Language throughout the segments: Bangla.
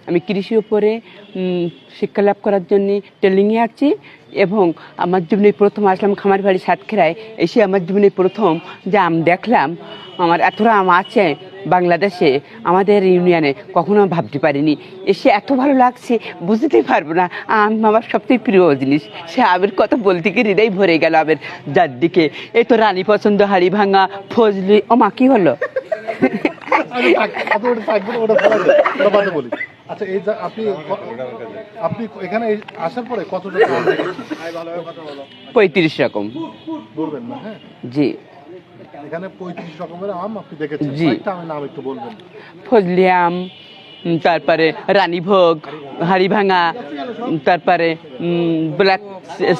আমি কৃষির উপরে শিক্ষা লাভ করার জন্য ট্রেনিংয়ে আসছি এবং আমার জীবনে প্রথম আসলাম খামার বাড়ি সাতক্ষীরায়। এসে আমার জীবনে প্রথম যে আম দেখলাম, আমার এতটা আম আছে বাংলাদেশে, আমাদের ইউনিয়নে, কখনো ভাবতে পারিনি। এসে এত ভালো লাগছে বুঝতেই পারবো না। আম আমার সবথেকে প্রিয় জিনিস। সে আমের কথা বলতে গিয়ে হৃদয় ভরে গেল আমের যার দিকে। এই তো রানী পছন্দ, হাড়ি ভাঙা, ফজলি। ও মা, কি হলো? আচ্ছা, এই আপনি এখানে আসার পরে কতটা 35 রকম বলবেন না? হ্যাঁ জি। এখানে 35 রকমের আম আপনি দেখেছেন, জি। আমি নাম একটু বলবেন। ফজলি আম, তারপরে রানীভোগ, হাড়িভাঙা, তারপরে ব্ল্যাক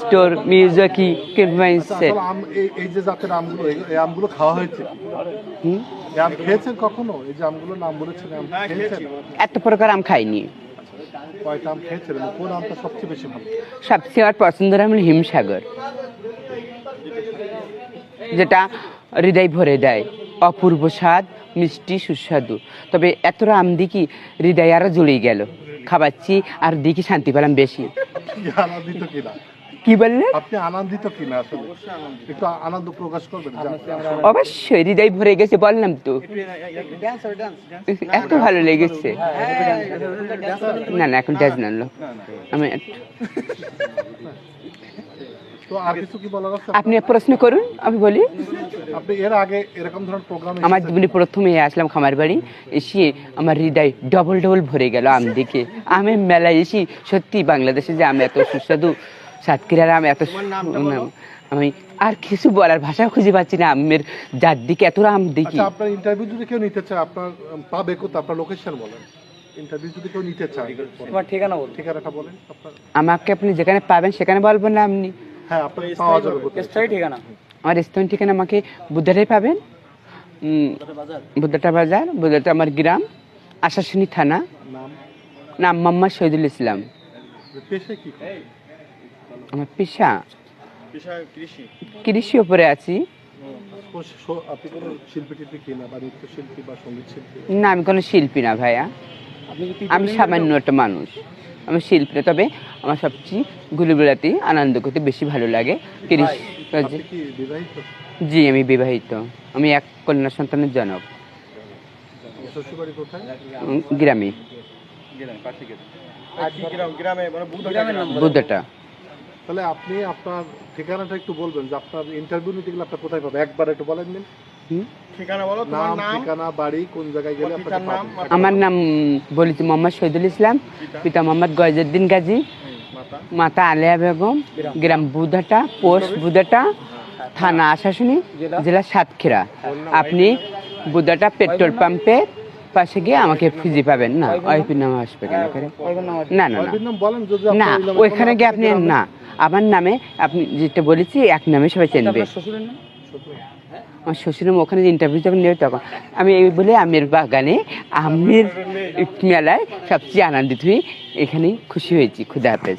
স্টোর, মিয়াজাকি, কেরমাইসে। এই যে জাতের আমগুলো, এই আমগুলো খাওয়া হয়েছে? এই আম খেয়েছেন কখনো? এই যে আমগুলোর নাম বলেছেন, আম খেয়েছেন? এত প্রকার আম খাইনি। কয়টা আম খেয়েছেন? কোন আমটা সবচেয়ে বেশি ভালো? সবচেয়ে আমার পছন্দের আম হলো হিমসাগর, যেটা হৃদয় ভরে দেয়, অপূর্ব স্বাদ, মিষ্টি, সুস্বাদু। তবে এতটা আম দেখি হৃদয় আরো জুড়ে গেল, খাবাচ্ছি আর দেখি শান্তি পেলাম বেশি। আনন্দিত কিনা? কি বললেন? আপনি আনন্দিত কিনা? আসলে একটু আনন্দ প্রকাশ করবেন। অবশ্যই হৃদয় ভরে গেছে, বললাম তো, এত ভালো লেগেছে। না না, এখন ডান্স নামলো। আমি তো আর কিছু কি বলার আছে? আপনি প্রশ্ন করুন, আমি বলি। আপনি এর আগে এরকম ধরনের প্রোগ্রাম? আমার জীবনে প্রথমে আসলাম খামার বাড়ি, এসে আমার হৃদয় ডবল ডবল ভরে গেল আম দেখে। আমের মেলায় এসে সত্যি বাংলাদেশে যে আম এত সুস্বাদু, সাতক্ষীরার আম এত, আমি আর কিছু বলার ভাষা খুঁজে পাচ্ছি না। আমের যার দিকে এত আম দেখি। আপনার ইন্টারভিউ যদি কেউ নিতে চায়, আপনার পাবে কোথায়? আপনার লোকেশন বলেন। ইন্টারভিউ যদি কেউ নিতে চায়, তোমার ঠিকানা বলুন। ঠিকানাটা বলেন আপনার। আমাকে আপনি যেখানে পাবেন সেখানে বলবেন না আপনি? হ্যাঁ, আপনার পাওয়া যাবে স্থায়ী ঠিকানা। আমার স্থানীয় ঠিকানা আমাকে বুদ্ধাটাই পাবেন, বুদ্ধাটা বাজার, বুদ্ধাটা আমার গ্রাম, আশাশুনি থানা। নাম মোহাম্মদ শহীদুল ইসলাম। পেশা কি? আমার পেশা কৃষি উপরে আছি। আপনি কোনো শিল্পী টিল্পী কিনা, বা নৃত্য শিল্পী বা সঙ্গীত শিল্পী? না, আমি কোনো শিল্পী না ভাইয়া, আমি সামান্য একটা মানুষ। আমি শিল্পী না, তবে আমার সবচেয়ে ঘুরে আনন্দ করতে বেশি ভালো লাগে কৃষি। জি, আমি বিবাহিত। আমি এক কন্যা সন্তানের জনক। গ্রামে, বুদ্ধাটা। তাহলে আপনি আপনার ঠিকানাটা একটু বলবেন, যে আপনার ইন্টারভিউ নিতে গেলে আপনার কোথায় পাবে? একবার একটু বলেন দিন। ঠিকানা বলো, নাম, ঠিকানা, বাড়ি, কোন জায়গায় গেলে আপনাকে পাবেন? আমার নাম বলেছি মোহাম্মদ শহীদুল ইসলাম, পিতা মোহাম্মদ গয়জউদ্দিন গাজী, মাতা আলিয়া বেগম, গ্রাম বুধাটা, পোস্ট বুধাটা, থানা আশাশুনি, জেলা সাতক্ষীরা। আপনি বুধাটা পেট্রোল পাম্পের পাশে গিয়ে আমাকে খুঁজে পাবেন। না, ওইপির নাম আসবে কেন? না না না, ওইখানে গিয়ে আপনি না, আমার নামে আপনি যেটা বলেছি এক নামে সবাই চেনবে। আমার শ্বশুরের ওখানে ইন্টারভিউ যখন নেবে তখন আমি এই বলে আমের বাগানে, আমের মেলায় সবচেয়ে আনন্দিত হই, এখানেই খুশি হয়েছি। খুদা হাফেজ।